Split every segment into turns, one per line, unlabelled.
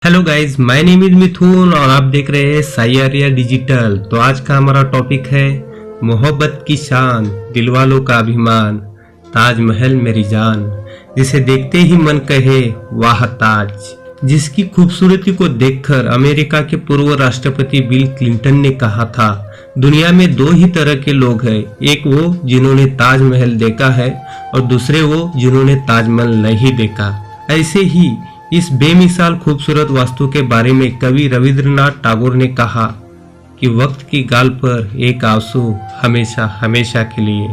Hello guys, my name is Mithun और आप देख रहे हैं साई आर्या डिजिटल। तो आज का हमारा टॉपिक है मोहब्बत की शान, दिलवालों का अभिमान, ताजमहल मेरी जान, जिसे देखते ही मन कहे वाह ताज। जिसकी खूबसूरती को देखकर अमेरिका के पूर्व राष्ट्रपति बिल क्लिंटन ने कहा था, दुनिया में दो ही तरह के लोग हैं, एक वो जिन्होंने ताजमहल देखा है और दूसरे वो जिन्होंने ताजमहल नहीं देखा। ऐसे ही इस बेमिसाल खूबसूरत वास्तु के बारे में कवि रविंद्रनाथ टैगोर ने कहा कि वक्त की गाल पर एक आंसू हमेशा हमेशा के लिए,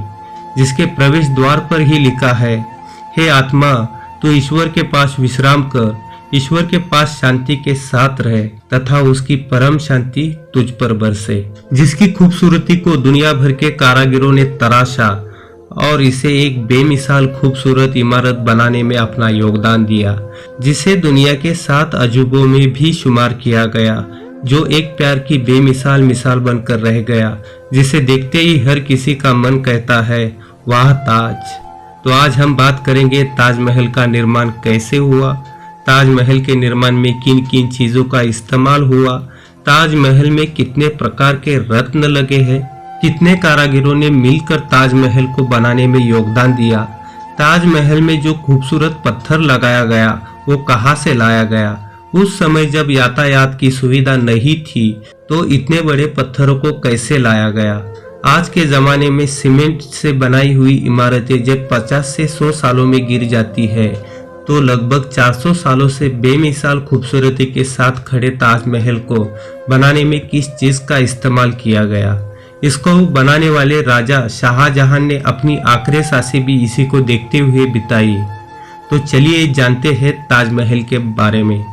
जिसके प्रवेश द्वार पर ही लिखा है, हे आत्मा तू ईश्वर के पास विश्राम कर, ईश्वर के पास शांति के साथ रहे तथा उसकी परम शांति तुझ पर बरसे। जिसकी खूबसूरती को दुनिया भर के कारीगरों ने तराशा और इसे एक बेमिसाल खूबसूरत इमारत बनाने में अपना योगदान दिया, जिसे दुनिया के 7 अजूबों में भी शुमार किया गया, जो एक प्यार की बेमिसाल मिसाल बनकर रह गया, जिसे देखते ही हर किसी का मन कहता है वाह ताज। तो आज हम बात करेंगे ताजमहल का निर्माण कैसे हुआ, ताजमहल के निर्माण में किन किन चीजों का इस्तेमाल हुआ, ताजमहल में कितने प्रकार के रत्न लगे हैं, कितने कारीगरों ने मिलकर ताजमहल को बनाने में योगदान दिया, ताजमहल में जो खूबसूरत पत्थर लगाया गया वो कहाँ से लाया गया, उस समय जब यातायात की सुविधा नहीं थी तो इतने बड़े पत्थरों को कैसे लाया गया। आज के जमाने में सीमेंट से बनाई हुई इमारतें जब 50 से 100 सालों में गिर जाती है तो लगभग 400 सालों से बेमिसाल खूबसूरती के साथ खड़े ताजमहल को बनाने में किस चीज का इस्तेमाल किया गया। इसको बनाने वाले राजा शाहजहां ने अपनी आखिरी सांसें भी इसी को देखते हुए बिताई। तो चलिए जानते हैं ताजमहल के बारे में।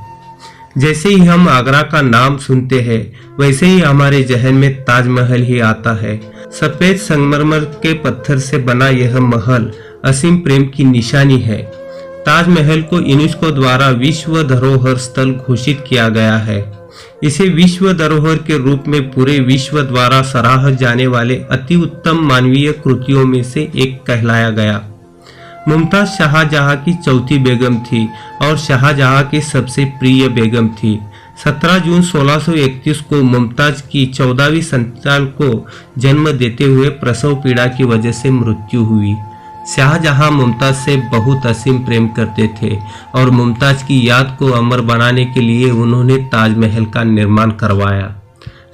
जैसे ही हम आगरा का नाम सुनते हैं वैसे ही हमारे जहन में ताजमहल ही आता है। सफेद संगमरमर के पत्थर से बना यह महल असीम प्रेम की निशानी है। ताजमहल को यूनेस्को द्वारा विश्व धरोहर स्थल घोषित किया गया है। इसे विश्व धरोहर के रूप में पूरे विश्व द्वारा सराहे जाने वाले अति उत्तम मानवीय कृतियों में से एक कहलाया गया। मुमताज शाहजहां की चौथी बेगम थी और शाहजहां की सबसे प्रिय बेगम थी। 17 जून 1631 को मुमताज की 14वीं संतान को जन्म देते हुए प्रसव पीड़ा की वजह से मृत्यु हुई। शाहजहां मुमताज से बहुत असीम प्रेम करते थे और मुमताज की याद को अमर बनाने के लिए उन्होंने ताजमहल का निर्माण करवाया।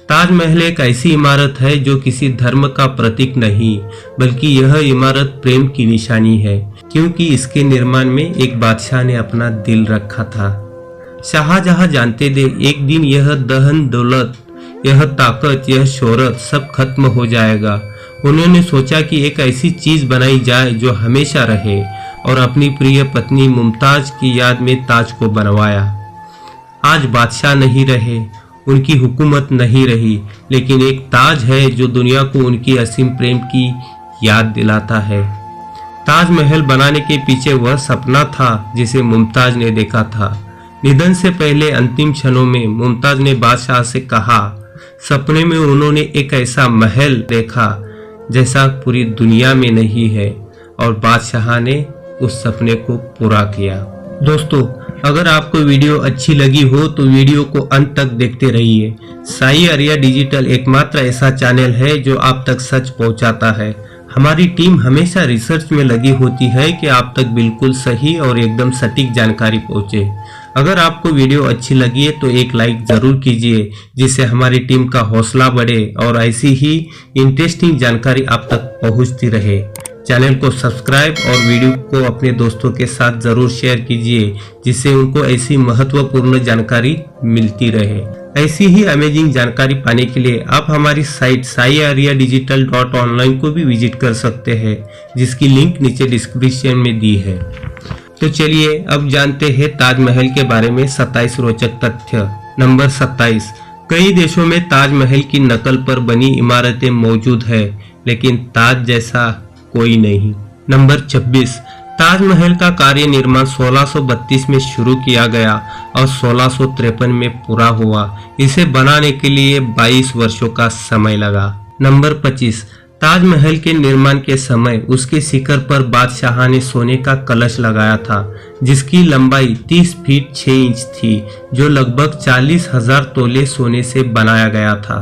ताजमहल एक ऐसी इमारत है जो किसी धर्म का प्रतीक नहीं, बल्कि यह इमारत प्रेम की निशानी है, क्योंकि इसके निर्माण में एक बादशाह ने अपना दिल रखा था। शाहजहां जानते थे एक दिन यह दहन दौलत, यह ताकत, यह शोहरत सब खत्म हो जाएगा। उन्होंने सोचा कि एक ऐसी चीज बनाई जाए जो हमेशा रहे और अपनी प्रिय पत्नी मुमताज की याद में ताज को बनवाया। आज बादशाह नहीं रहे, उनकी हुकूमत नहीं रही, लेकिन एक ताज है जो दुनिया को उनकी असीम प्रेम की याद दिलाता है। ताजमहल बनाने के पीछे वह सपना था जिसे मुमताज ने देखा था। निधन से पहले अंतिम क्षणों में मुमताज ने बादशाह से कहा, सपने में उन्होंने एक ऐसा महल देखा जैसा पूरी दुनिया में नहीं है, और बादशाह ने उस सपने को पूरा किया। दोस्तों, अगर आपको वीडियो अच्छी लगी हो तो वीडियो को अंत तक देखते रहिए। साई आर्या डिजिटल एकमात्र ऐसा चैनल है जो आप तक सच पहुंचाता है। हमारी टीम हमेशा रिसर्च में लगी होती है कि आप तक बिल्कुल सही और एकदम सटीक जानकारी पहुंचे। अगर आपको वीडियो अच्छी लगी है तो एक लाइक जरूर कीजिए, जिससे हमारी टीम का हौसला बढ़े और ऐसी ही इंटरेस्टिंग जानकारी आप तक पहुंचती रहे। चैनल को सब्सक्राइब और वीडियो को अपने दोस्तों के साथ जरूर शेयर कीजिए, जिससे उनको ऐसी महत्वपूर्ण जानकारी मिलती रहे। ऐसी ही अमेजिंग जानकारी पाने के लिए आप हमारी साइट saiaryaDigital.online को भी विजिट कर सकते हैं, जिसकी लिंक नीचे डिस्क्रिप्शन में दी है। तो चलिए अब जानते हैं ताजमहल के बारे में 27 रोचक तथ्य। नंबर 27, कई देशों में ताजमहल की नकल पर बनी इमारतें मौजूद है, लेकिन ताज जैसा कोई नहीं। नंबर 26, ताजमहल का कार्य निर्माण 1632 में शुरू किया गया और 1653 में पूरा हुआ। इसे बनाने के लिए 22 वर्षों का समय लगा। नंबर 25, ताजमहल के निर्माण के समय उसके शिखर पर बादशाह ने सोने का कलश लगाया था, जिसकी लंबाई 30 फीट 6 इंच थी, जो लगभग 40,000 तोले सोने से बनाया गया था।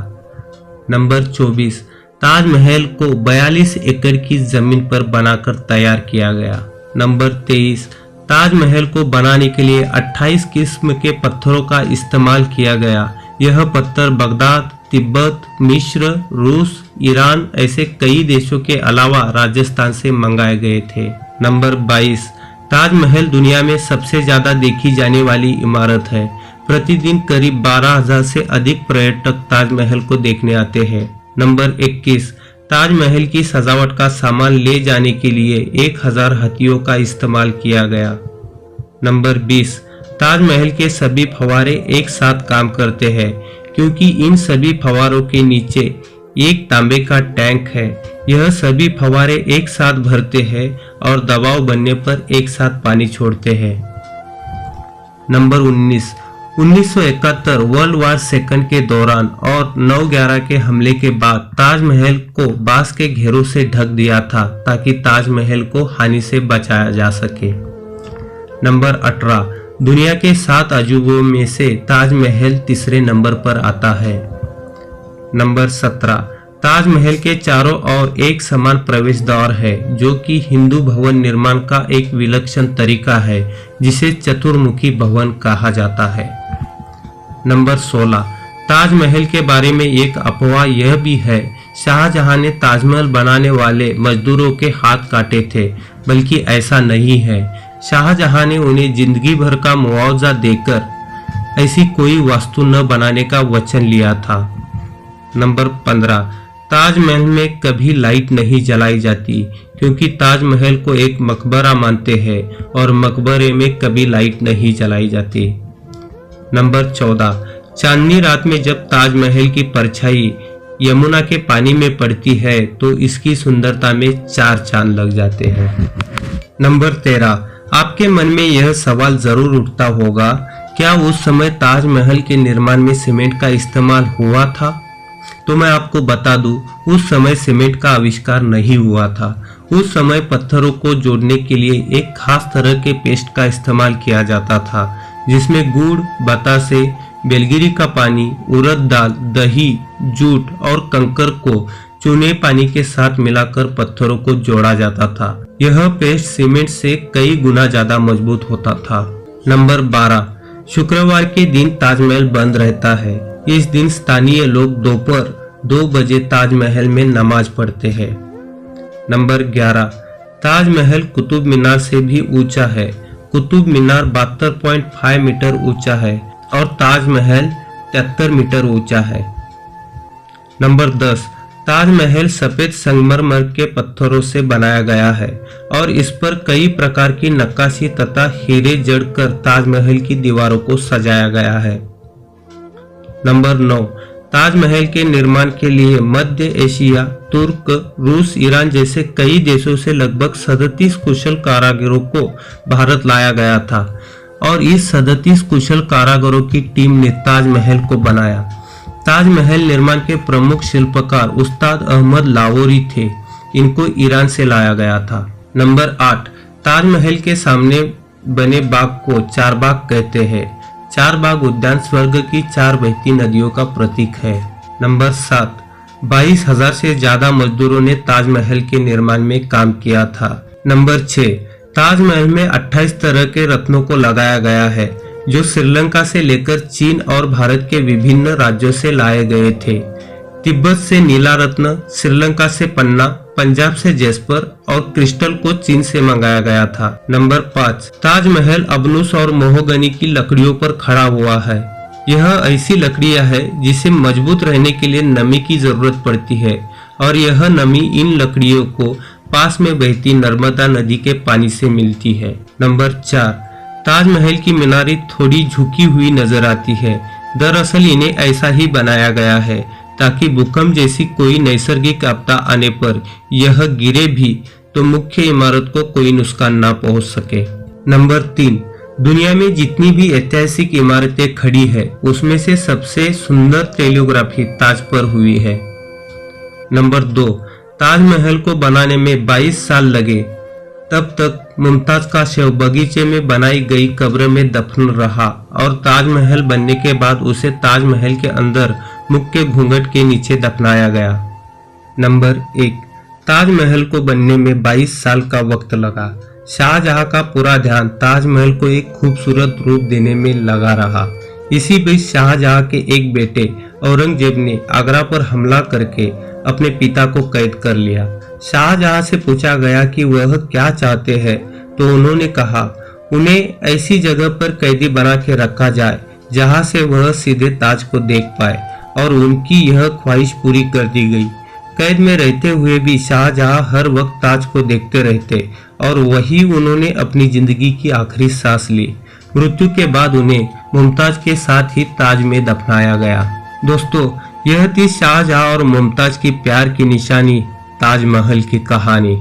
नंबर 24, ताजमहल को 42 एकड़ की जमीन पर बनाकर तैयार किया गया। नंबर 23, ताजमहल को बनाने के लिए 28 किस्म के पत्थरों का इस्तेमाल किया गया। यह पत्थर बगदाद, तिब्बत, मिस्र, रूस, ईरान ऐसे कई देशों के अलावा राजस्थान से मंगाए गए थे। नंबर 22, ताजमहल दुनिया में सबसे ज्यादा देखी जाने वाली इमारत है। प्रतिदिन करीब 12,000 से अधिक पर्यटक ताजमहल को देखने आते हैं। नंबर 21, ताजमहल की सजावट का सामान ले जाने के लिए 1000 हाथियों का इस्तेमाल किया गया। नंबर 20, ताजमहल के सभी फव्वारे एक साथ काम करते हैं, क्योंकि इन सभी फव्वारों के नीचे एक तांबे का टैंक है। यह सभी फव्वारे एक साथ भरते हैं और दबाव बनने पर एक साथ पानी छोड़ते हैं। नंबर 19, 1971 वर्ल्ड वार सेकंड के दौरान और 9/11 के हमले के बाद ताजमहल को बांस के घेरों से ढक दिया था, ताकि ताजमहल को हानि से बचाया जा सके। नंबर 18, दुनिया के 7 अजूबों में से ताजमहल तीसरे नंबर पर आता है। नंबर 17, ताजमहल के चारों ओर एक समान प्रवेश द्वार है, जो कि हिंदू भवन निर्माण का एक विलक्षण तरीका है, जिसे चतुर्मुखी भवन कहा जाता है। नंबर 16, ताजमहल के बारे में एक अफवाह यह भी है, शाहजहां ने ताजमहल बनाने वाले मजदूरों के हाथ काटे थे, बल्कि ऐसा नहीं है। शाहजहां ने उन्हें जिंदगी भर का मुआवजा देकर ऐसी कोई वास्तु न बनाने का वचन लिया था। नंबर 15, ताजमहल में कभी लाइट नहीं जलाई जाती, क्योंकि ताजमहल को एक मकबरा मानते हैं और मकबरे में कभी लाइट नहीं जलाई जाती। नंबर 14, चांदनी रात में जब ताजमहल की परछाई यमुना के पानी में पड़ती है तो इसकी सुंदरता में 4 चांद लग जाते हैं। नंबर 13, आपके मन में यह सवाल जरूर उठता होगा, क्या उस समय ताजमहल के निर्माण में सीमेंट का इस्तेमाल हुआ था? तो मैं आपको बता दूं, उस समय सीमेंट का आविष्कार नहीं हुआ था। उस समय पत्थरों को जोड़ने के लिए एक खास तरह के पेस्ट का इस्तेमाल किया जाता था, जिसमें गुड़, बतासे, बेलगिरी का पानी, उड़द दाल, दही, जूट और कंकर को चूने पानी के साथ मिलाकर पत्थरों को जोड़ा जाता था। यह पेस्ट सीमेंट से कई गुना ज्यादा मजबूत होता था। नंबर 12, शुक्रवार के दिन ताजमहल बंद रहता है। इस दिन स्थानीय लोग दोपहर 2 बजे ताजमहल में नमाज पढ़ते हैं। नंबर 11, ताजमहल कुतुब मीनार से भी ऊंचा है। कुतुब मीनार 72.5 मीटर ऊंचा है और ताजमहल 73 मीटर ऊंचा है। नंबर 10, ताजमहल सफेद संगमरमर के पत्थरों से बनाया गया है और इस पर कई प्रकार की नक्काशी तथा हीरे जड़कर ताजमहल की दीवारों को सजाया गया है। नंबर 9, ताजमहल के निर्माण के लिए मध्य एशिया, तुर्क, रूस, ईरान जैसे कई देशों से लगभग 37 कुशल कारीगरों को भारत लाया गया था और इस 37 कुशल कारीगरों की टीम ने ताजमहल को बनाया। ताजमहल निर्माण के प्रमुख शिल्पकार उस्ताद अहमद लाहोरी थे। इनको ईरान से लाया गया था। नंबर 8, ताजमहल के सामने बने बाग को चारबाग कहते हैं। चारबाग उद्यान स्वर्ग की 4 बहती नदियों का प्रतीक है। नंबर 7, 22,000 से ज्यादा मजदूरों ने ताजमहल के निर्माण में काम किया था। नंबर 6, ताजमहल में 28 तरह के रत्नों को लगाया गया है, जो श्रीलंका से लेकर चीन और भारत के विभिन्न राज्यों से लाए गए थे। तिब्बत से नीला रत्न, श्रीलंका से पन्ना, पंजाब से जैस्पर और क्रिस्टल को चीन से मंगाया गया था। नंबर 5, ताजमहल अबनुस और मोहगनी की लकड़ियों पर खड़ा हुआ है। यह ऐसी लकड़ियां है जिसे मजबूत रहने के लिए नमी की जरूरत पड़ती है और यह नमी इन लकड़ियों को पास में बहती नर्मदा नदी के पानी से मिलती है। नंबर 4, ताजमहल की मीनारें थोड़ी झुकी हुई नजर आती है। दरअसल इन्हें ऐसा ही बनाया गया है ताकि भूकंप जैसी कोई नैसर्गिक आपदा आने पर यह गिरे भी तो मुख्य इमारत को कोई नुकसान ना पहुंच सके। नंबर 3, दुनिया में जितनी भी ऐतिहासिक इमारतें खड़ी है उसमें से सबसे सुंदर टेलीग्राफी ताज पर हुई है। नंबर 2, ताजमहल को बनाने में 22 साल लगे। तब तक मुमताज का शव बगीचे में बनाई गई कब्र में दफन रहा और ताजमहल बनने के बाद उसे ताजमहल के अंदर मुख्य घूंघट के नीचे दफनाया गया। नंबर 1, ताजमहल को बनने में 22 साल का वक्त लगा। शाहजहां का पूरा ध्यान ताजमहल को एक खूबसूरत रूप देने में लगा रहा। इसी बीच शाहजहां के एक बेटे औरंगजेब ने आगरा पर हमला करके अपने पिता को कैद कर लिया। शाहजहां से पूछा गया कि वह क्या चाहते हैं, तो उन्होंने कहा उन्हें ऐसी जगह पर कैदी बना के रखा जाए जहां से वह सीधे ताज को देख पाए, और उनकी यह ख्वाहिश पूरी कर दी गई। कैद में रहते हुए भी शाहजहां हर वक्त ताज को देखते रहते और वही उन्होंने अपनी जिंदगी की आखिरी सांस ली। मृत्यु के बाद उन्हें मुमताज के साथ ही ताज में दफनाया गया। दोस्तों, यह थी शाहजहां और मुमताज की प्यार की निशानी ताजमहल की कहानी।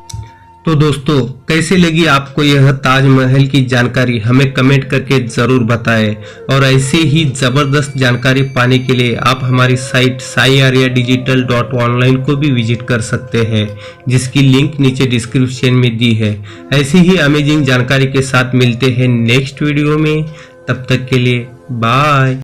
तो दोस्तों, कैसे लगी आपको यह ताजमहल की जानकारी, हमें कमेंट करके जरूर बताएं। और ऐसे ही जबरदस्त जानकारी पाने के लिए आप हमारी साइट saiaryadigital.online को भी विजिट कर सकते हैं, जिसकी लिंक नीचे डिस्क्रिप्शन में दी है। ऐसी ही अमेजिंग जानकारी के साथ मिलते हैं नेक्स्ट वीडियो में। तब तक के लिए बाय।